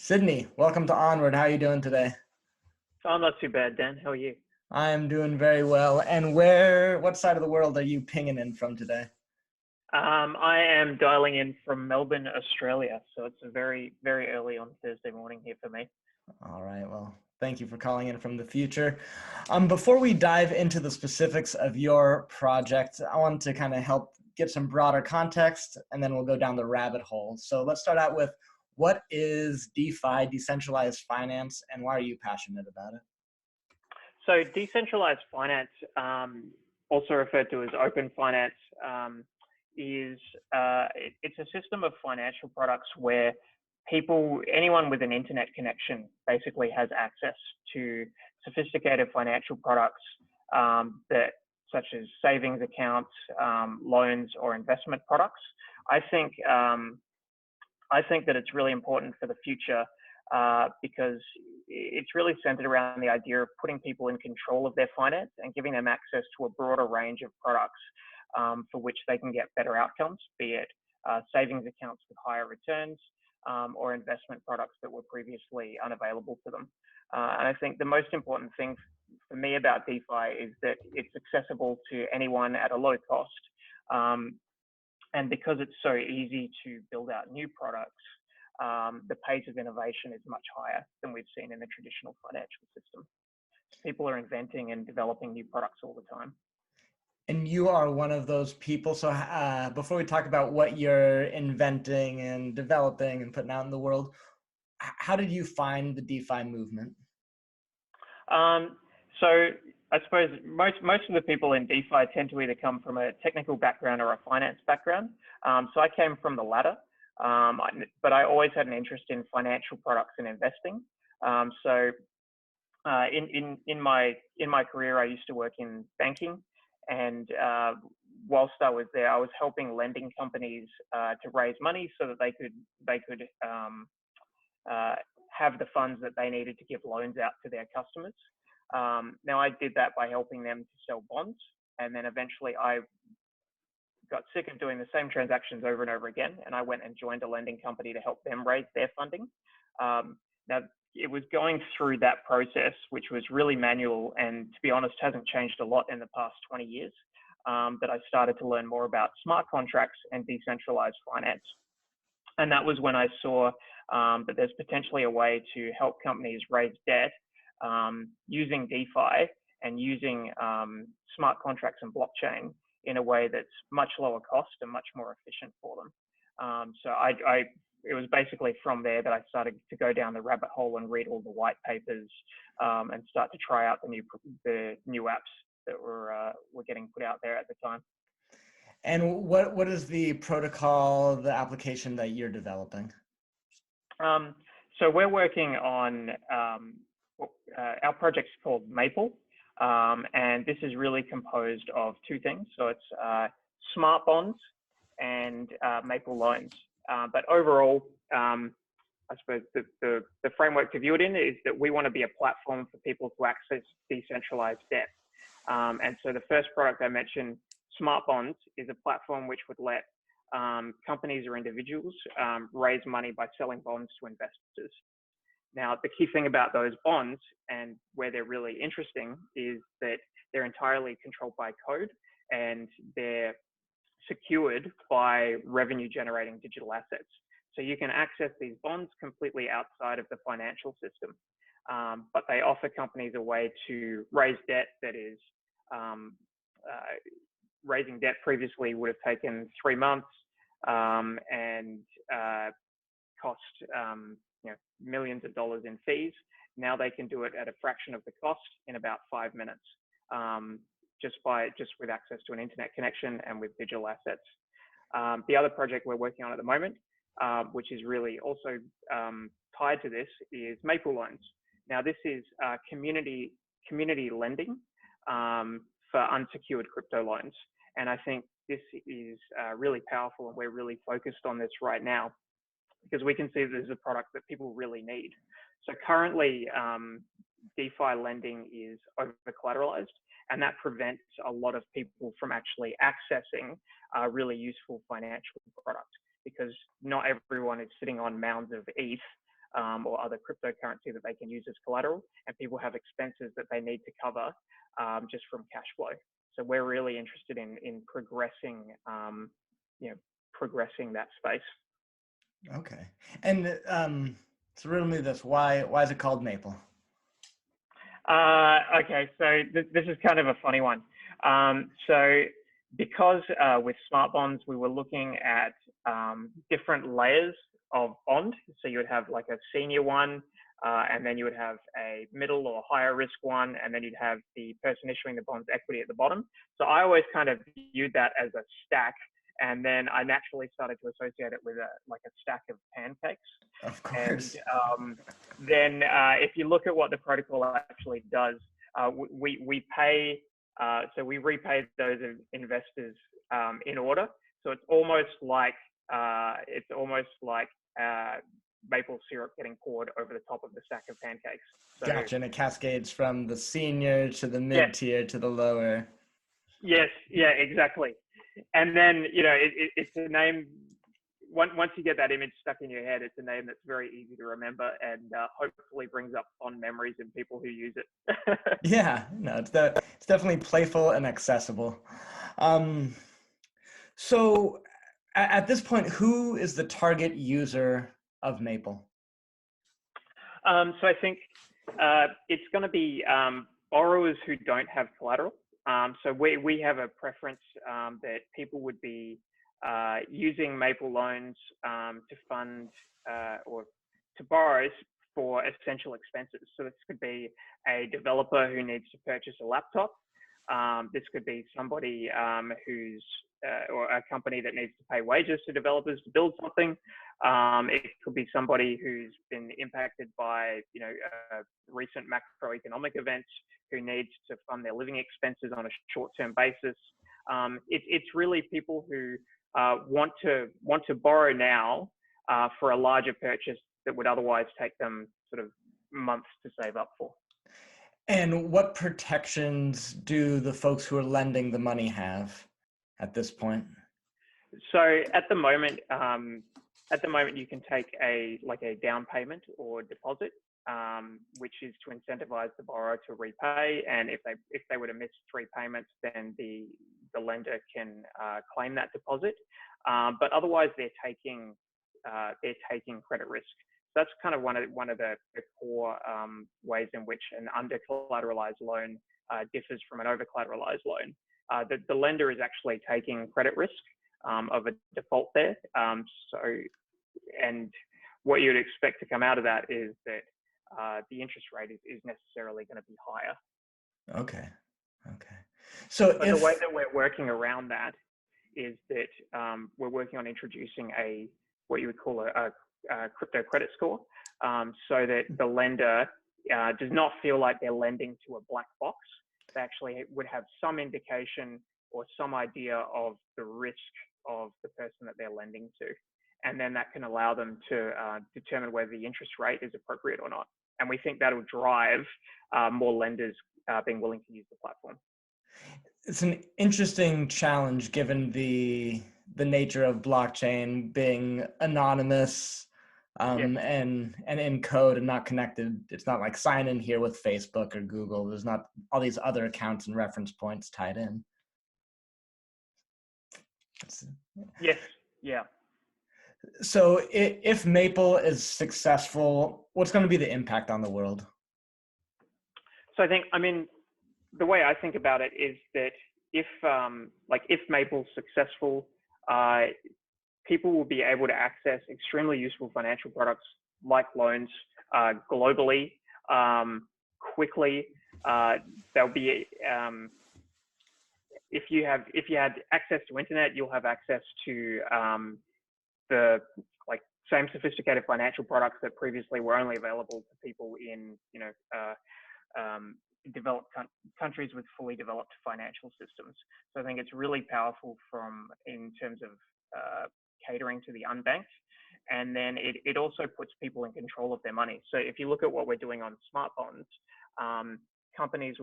Sydney, welcome to Onward. How are you doing today? I'm not too bad, Dan. How are you? I'm doing very well. And what side of the world are you pinging in from today? I am dialing in from Melbourne, Australia. So it's a very, very early on Thursday morning here for me. All right, well, thank you for calling in from the future. Before we dive into the specifics of your project, I want to kind of help get some broader context, and then we'll go down the rabbit hole. So let's start out with, what is DeFi, Decentralized Finance, and why are you passionate about it? So decentralized finance, also referred to as open finance, is it's a system of financial products where anyone with an internet connection basically has access to sophisticated financial products that such as savings accounts, loans, or investment products. I think I think that it's really important for the future because it's really centered around the idea of putting people in control of their finance and giving them access to a broader range of products for which they can get better outcomes, be it savings accounts with higher returns or investment products that were previously unavailable to them. And I think the most important thing for me about DeFi is that it's accessible to anyone at a low cost. And because it's so easy to build out new products, the pace of innovation is much higher than we've seen in the traditional financial system. People are inventing and developing new products all the time. And you are one of those people. So before we talk about what you're inventing and developing and putting out in the world, how did you find the DeFi movement? So I suppose most of the people in DeFi tend to either come from a technical background or a finance background. So I came from the latter, but I always had an interest in financial products and investing. So in my career, I used to work in banking, and whilst I was there, I was helping lending companies to raise money so that they could have the funds that they needed to give loans out to their customers. Now I did that by helping them to sell bonds, and then eventually I got sick of doing the same transactions over and over again, and I went and joined a lending company to help them raise their funding. Now it was going through that process, which was really manual, and to be honest, hasn't changed a lot in the past 20 years, that I started to learn more about smart contracts and decentralized finance. And that was when I saw that there's potentially a way to help companies raise debt using DeFi and using smart contracts and blockchain in a way that's much lower cost and much more efficient for them. So it was basically from there that I started to go down the rabbit hole and read all the white papers and start to try out the new apps that were getting put out there at the time. And what is the protocol, the application that you're developing? So we're working on our project's called Maple, and this is really composed of two things. So it's smart bonds and Maple loans. But overall, I suppose the framework to view it in is that we want to be a platform for people to access decentralized debt. And so the first product I mentioned, Smart Bonds, is a platform which would let companies or individuals raise money by selling bonds to investors. Now, the key thing about those bonds and where they're really interesting is that they're entirely controlled by code, and they're secured by revenue generating digital assets. So you can access these bonds completely outside of the financial system, but they offer companies a way to raise debt that is raising debt previously would have taken 3 months and cost millions of dollars in fees. Now they can do it at a fraction of the cost in about 5 minutes, just with access to an internet connection and with digital assets. The other project we're working on at the moment, which is really also tied to this, is Maple loans. Now this is community lending for unsecured crypto loans, and I think this is really powerful, and we're really focused on this right now because we can see this is a product that people really need. So currently, DeFi lending is over collateralized, and that prevents a lot of people from actually accessing a really useful financial product, because not everyone is sitting on mounds of ETH or other cryptocurrency that they can use as collateral, and people have expenses that they need to cover just from cash flow. So we're really interested in progressing, progressing that space. Okay. And so riddle me this: why is it called Maple? Okay, so this is kind of a funny one. So because with smart bonds, we were looking at different layers of bond. So you would have like a senior one, and then you would have a middle or higher risk one, and then you'd have the person issuing the bonds equity at the bottom. So I always kind of viewed that as a stack, and then I naturally started to associate it with like a stack of pancakes. Of And course. then if you look at what the protocol actually does, we pay, so we repay those investors in order. So it's almost like maple syrup getting poured over the top of the stack of pancakes. So Gotcha. And it cascades from the senior to the yes, mid tier to the lower. yes, yeah, exactly. And then it's a name. Once you get that image stuck in your head, it's a name that's very easy to remember and hopefully brings up fond memories in people who use it. Yeah, no, it's definitely playful and accessible. Um, so at this point, who is the target user of Maple? So I think it's going to be borrowers who don't have collateral. So we have a preference that people would be using Maple loans to fund or to borrow for essential expenses. So this could be a developer who needs to purchase a laptop. This could be somebody who's or a company that needs to pay wages to developers to build something. It could be somebody who's been impacted by recent macroeconomic events who needs to fund their living expenses on a short-term basis. It's really people who want to borrow now for a larger purchase that would otherwise take them sort of months to save up for. And what protections do the folks who are lending the money have at this point? So at the moment you can take a down payment or deposit, which is to incentivize the borrower to repay. And if they were to miss 3 payments, then the lender can claim that deposit. But otherwise, they're taking credit risk. So that's kind of one of the core ways in which an under-collateralized loan differs from an over-collateralized loan. The lender is actually taking credit risk of a default there. And what you'd expect to come out of that is that the interest rate is necessarily going to be higher. Okay. So but the way that we're working around that is that we're working on introducing what you would call a crypto credit score, so that the lender does not feel like they're lending to a black box. They actually would have some indication or some idea of the risk of the person that they're lending to. And then that can allow them to determine whether the interest rate is appropriate or not. And we think that'll drive more lenders being willing to use the platform. It's an interesting challenge given the nature of blockchain being anonymous Yes. and in code and not connected. It's not like sign in here with Facebook or Google. There's not all these other accounts and reference points tied in. Yes. Yeah. So if Maple is successful, what's going to be the impact on the world? So the way I think about it is that if Maple's successful, people will be able to access extremely useful financial products like loans globally, quickly. There'll be if you had access to internet, you'll have access to the same sophisticated financial products that previously were only available to people in developed countries with fully developed financial systems. So I think it's really powerful in terms of catering to the unbanked. And then it also puts people in control of their money. So if you look at what we're doing on smart bonds, companies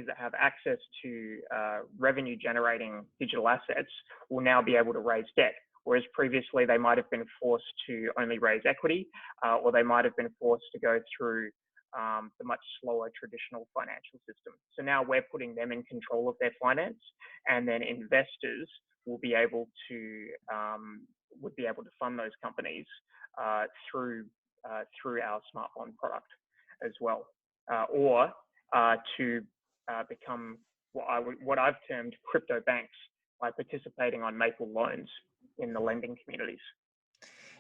that have access to revenue generating digital assets will now be able to raise debt. whereas previously they might have been forced to only raise equity, or they might have been forced to go through the much slower traditional financial system. So now we're putting them in control of their finance, and then investors will be able to fund those companies through our smartphone product as well, or to become what I've termed crypto banks by participating on Maple loans in the lending communities.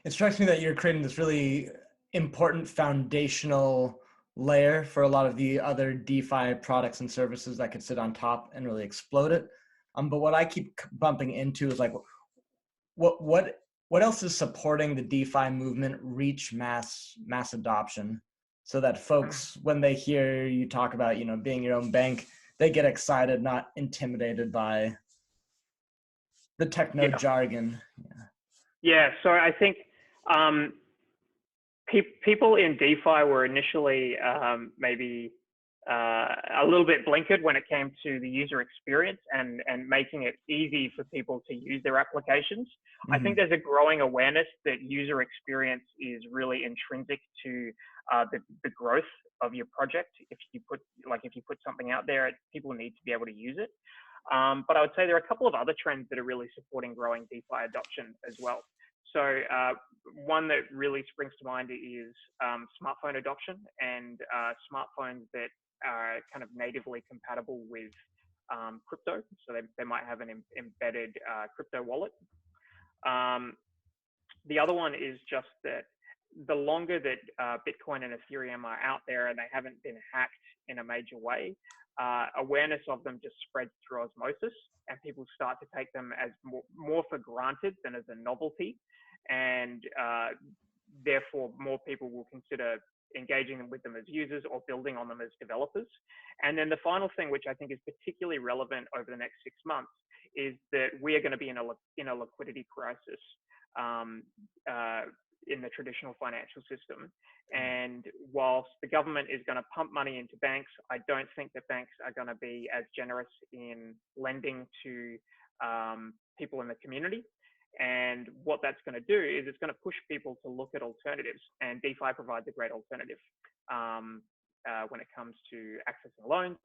It strikes me that you're creating this really important foundational layer for a lot of the other DeFi products and services that could sit on top and really explode it. But what I keep bumping into is like, what else is supporting the DeFi movement reach mass adoption, so that folks, when they hear you talk about, being your own bank, they get excited, not intimidated by the techno jargon. Yeah. So I think people in DeFi were initially maybe a little bit blinkered when it came to the user experience and making it easy for people to use their applications. Mm-hmm. I think there's a growing awareness that user experience is really intrinsic to the growth of your project. If you put something out there, people need to be able to use it. But I would say there are a couple of other trends that are really supporting growing DeFi adoption as well. So one that really springs to mind is smartphone adoption and smartphones that are kind of natively compatible with crypto. So they might have an embedded crypto wallet. The other one is just that the longer that Bitcoin and Ethereum are out there and they haven't been hacked in a major way, awareness of them just spreads through osmosis, and people start to take them as more for granted than as a novelty. And therefore more people will consider engaging with them as users or building on them as developers. And then the final thing, which I think is particularly relevant over the next 6 months, is that we are going to be in a liquidity crisis in the traditional financial system. And whilst the government is going to pump money into banks, I don't think that banks are going to be as generous in lending to people in the community. And what that's going to do is it's going to push people to look at alternatives, and DeFi provides a great alternative when it comes to accessing loans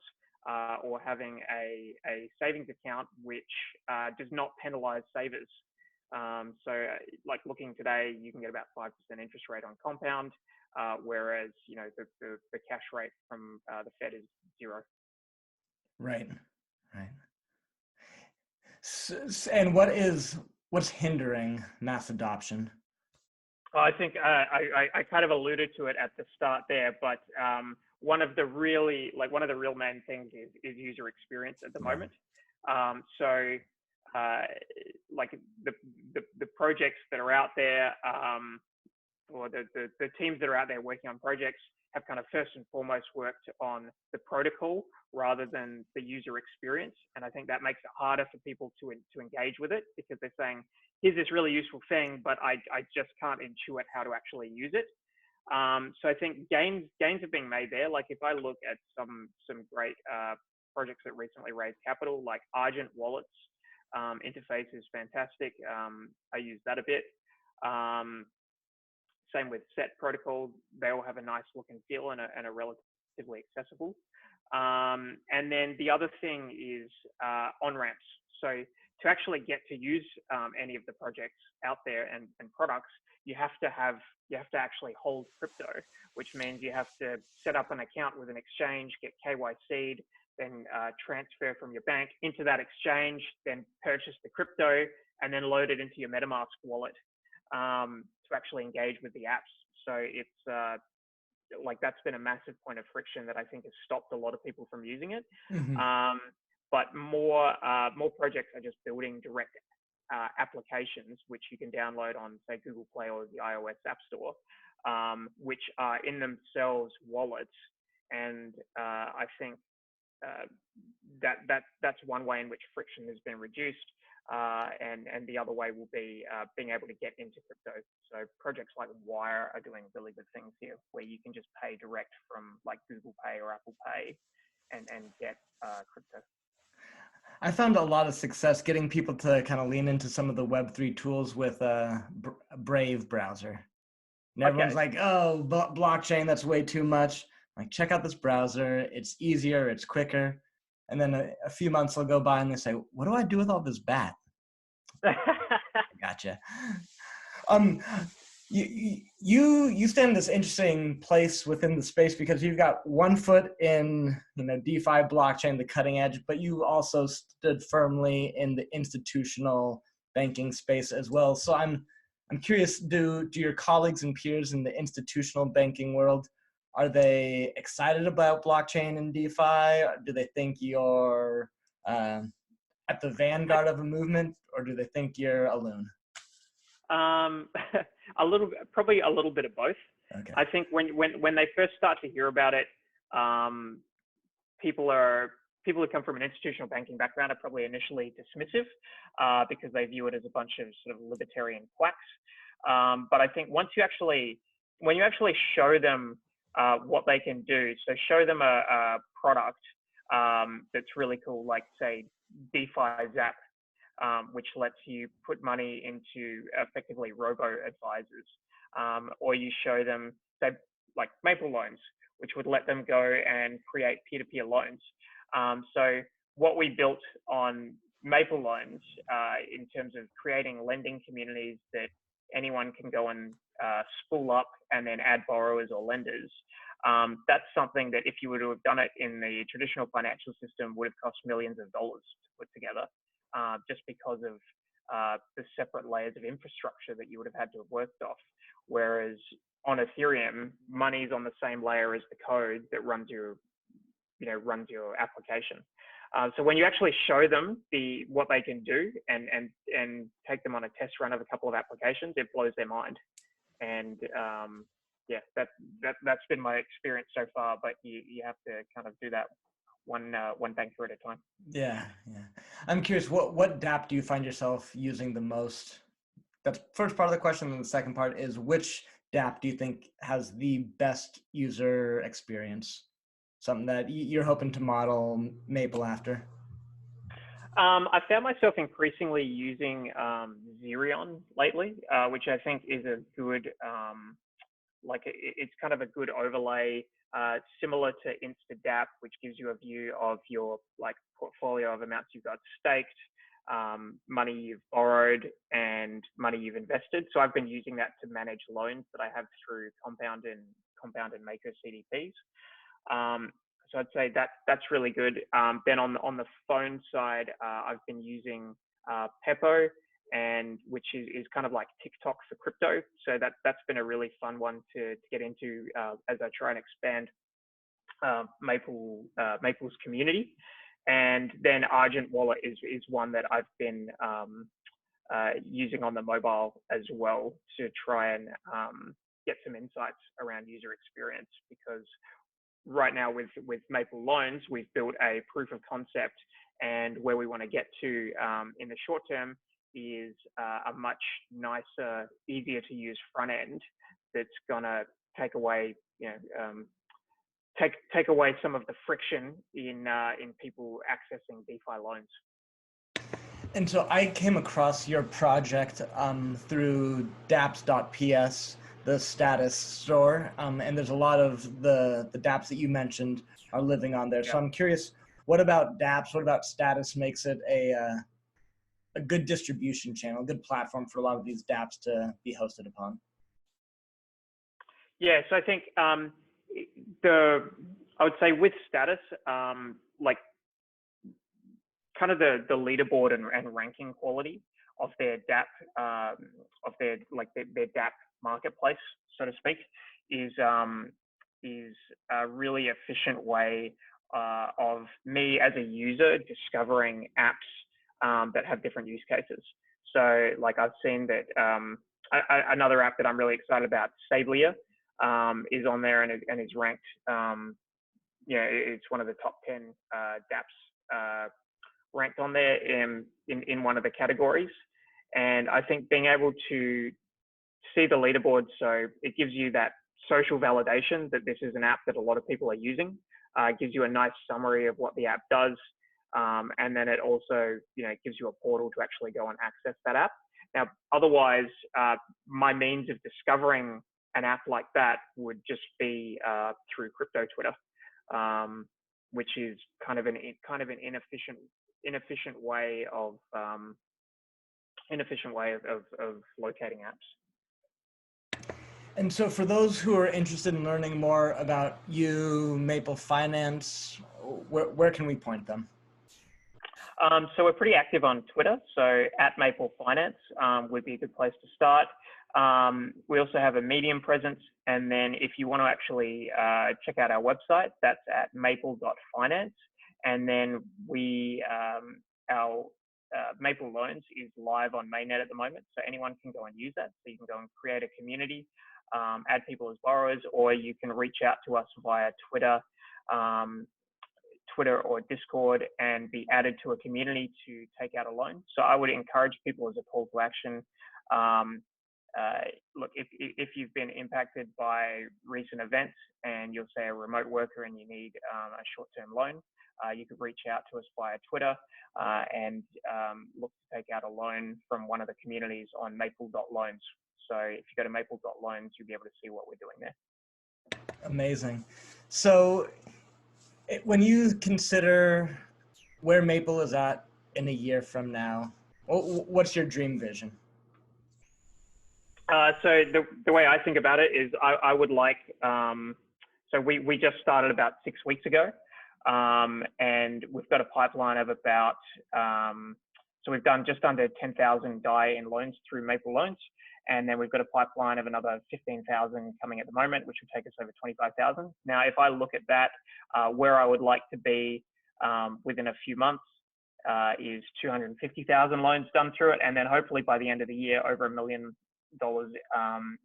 or having a savings account which does not penalize savers. So like looking today, you can get about 5% interest rate on compound, whereas the cash rate from the Fed is 0. Right. And what's hindering mass adoption? I think I kind of alluded to it at the start there, but one of the real main things is user experience at the moment. So like the projects that are out there, or the teams that are out there working on projects have kind of first and foremost worked on the protocol rather than the user experience. And I think that makes it harder for people to engage with it, because they're saying, here's this really useful thing, but I just can't intuit how to actually use it. So I think gains are being made there. Like if I look at some great projects that recently raised capital, like Argent Wallets, interface is fantastic. I use that a bit. Same with Set Protocol. They all have a nice look and feel and are relatively accessible. And then the other thing is on-ramps. So to actually get to use any of the projects out there and products, you have to actually hold crypto, which means you have to set up an account with an exchange, get KYC'd, then transfer from your bank into that exchange, then purchase the crypto, and then load it into your MetaMask wallet to actually engage with the apps. So it's like that's been a massive point of friction that I think has stopped a lot of people from using it. Mm-hmm. But more projects are just building direct applications, which you can download on, say, Google Play or the iOS App Store, which are in themselves wallets. And I think that's one way in which friction has been reduced. And the other way will be being able to get into crypto. So projects like Wire are doing really good things here, where you can just pay direct from like Google Pay or Apple Pay and get crypto. I found a lot of success getting people to kind of lean into some of the Web3 tools with Brave browser. And everyone's Okay. like, oh, blockchain, that's way too much. Like, check out this browser. It's easier, it's quicker. And then a few months will go by and they say, what do I do with all this bat? Gotcha. Um, you stand in this interesting place within the space because you've got one foot in DeFi blockchain, the cutting edge, but you also stood firmly in the institutional banking space as well. So I'm curious, do your colleagues and peers in the institutional banking world, are they excited about blockchain and DeFi? Do they think you're at the vanguard of a movement, or do they think you're a loon? Um, probably a little bit of both. Okay. I think when they first start to hear about it, um, people who come from an institutional banking background are probably initially dismissive because they view it as a bunch of sort of libertarian quacks. But I think when you actually show them what they can do, so show them a product that's really cool, like say DeFi Zap, which lets you put money into effectively robo-advisors, or you show them, say, like Maple loans, which would let them go and create peer-to-peer loans. So what we built on Maple loans in terms of creating lending communities that anyone can go and spool up and then add borrowers or lenders. That's something that if you were to have done it in the traditional financial system would have cost millions of dollars to put together. Just because of the separate layers of infrastructure that you would have had to have worked off. Whereas on Ethereum, money's on the same layer as the code that runs your application. So when you actually show them what they can do and take them on a test run of a couple of applications, it blows their mind. And yeah, that's been my experience so far. But you have to kind of do that one banker at a time. Yeah. I'm curious, what dApp do you find yourself using the most? That's first part of the question, and the second part is, which dApp do you think has the best user experience? Something that you're hoping to model Maple after? I found myself increasingly using Xerion lately, which I think is a good, it's kind of a good overlay, similar to InstaDApp, which gives you a view of your portfolio of amounts you've got staked, money you've borrowed, and money you've invested. So I've been using that to manage loans that I have through Compound and Mako CDPs. So I'd say that's really good. Then on the phone side, I've been using Peppo, and which is kind of like TikTok for crypto. So that's been a really fun one to get into as I try and expand Maple's community. And then Argent Wallet is one that I've been using on the mobile as well to try and get some insights around user experience, because right now with Maple loans, we've built a proof of concept, and where we want to get to in the short term is a much nicer, easier to use front end that's gonna take away, take away some of the friction in people accessing DeFi loans. And so I came across your project through dapps.ps, the status store, and there's a lot of the dapps that you mentioned are living on there. Yeah. So I'm curious, what about dapps? What about status makes it a good distribution channel, a good platform for a lot of these dapps to be hosted upon? Yeah, so I think I would say with status, kind of the leaderboard and ranking quality of their dApp, of their dApp marketplace, so to speak, is a really efficient way of me as a user discovering apps that have different use cases. So I've seen that another app that I'm really excited about, Sablia, is on there and is ranked. It's one of the top 10 dApps ranked on there in one of the categories. And I think being able to see the leaderboard, so it gives you that social validation that this is an app that a lot of people are using. Gives you a nice summary of what the app does. And then it also, gives you a portal to actually go and access that app. Now, otherwise, my means of discovering an app like that would just be through crypto Twitter, which is kind of an inefficient way of locating apps. And so for those who are interested in learning more about you, MapleFinance, where can we point them? So we're pretty active on Twitter. So at MapleFinance would be a good place to start. We also have a Medium presence. And then if you want to actually check out our website, that's at Maple.Finance. And then our Maple Loans is live on mainnet at the moment. So anyone can go and use that. So you can go and create a community, add people as borrowers, or you can reach out to us via Twitter or Discord and be added to a community to take out a loan. So I would encourage people as a call to action. Look, if you've been impacted by recent events and you're, say, a remote worker and you need a short-term loan, you could reach out to us via Twitter and look to take out a loan from one of the communities on maple.loans. So if you go to maple.loans, you'll be able to see what we're doing there. Amazing. So when you consider where Maple is at in a year from now, what's your dream vision? So the way I think about it is I would like, so we just started about 6 weeks ago, and we've got a pipeline of about, so we've done just under 10,000 DAI in loans through Maple Loans. And then we've got a pipeline of another 15,000 coming at the moment, which would take us over 25,000. Now, if I look at that, where I would like to be within a few months is 250,000 loans done through it. And then hopefully by the end of the year, over $1 million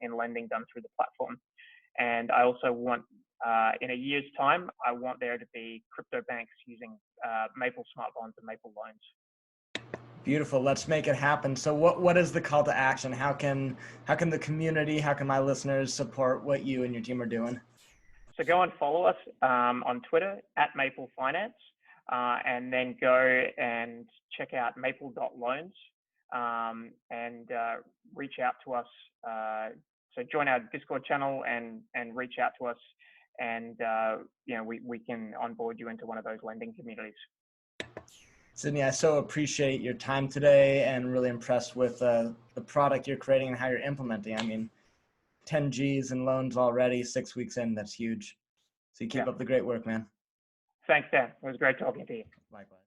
in lending done through the platform. And I also want, in a year's time, I want there to be crypto banks using Maple Smart Bonds and Maple Loans. Beautiful. Let's make it happen. So what is the call to action? How can the community, how can my listeners support what you and your team are doing? So go and follow us on Twitter at MapleFinance, and then go and check out maple.loans and reach out to us. So join our Discord channel and reach out to us, and we can onboard you into one of those lending communities. Sydney, I so appreciate your time today and really impressed with the product you're creating and how you're implementing. I mean, 10 Gs in loans already, 6 weeks in, that's huge. So you keep up the great work, man. Thanks, Dan. It was great talking to you. Likewise.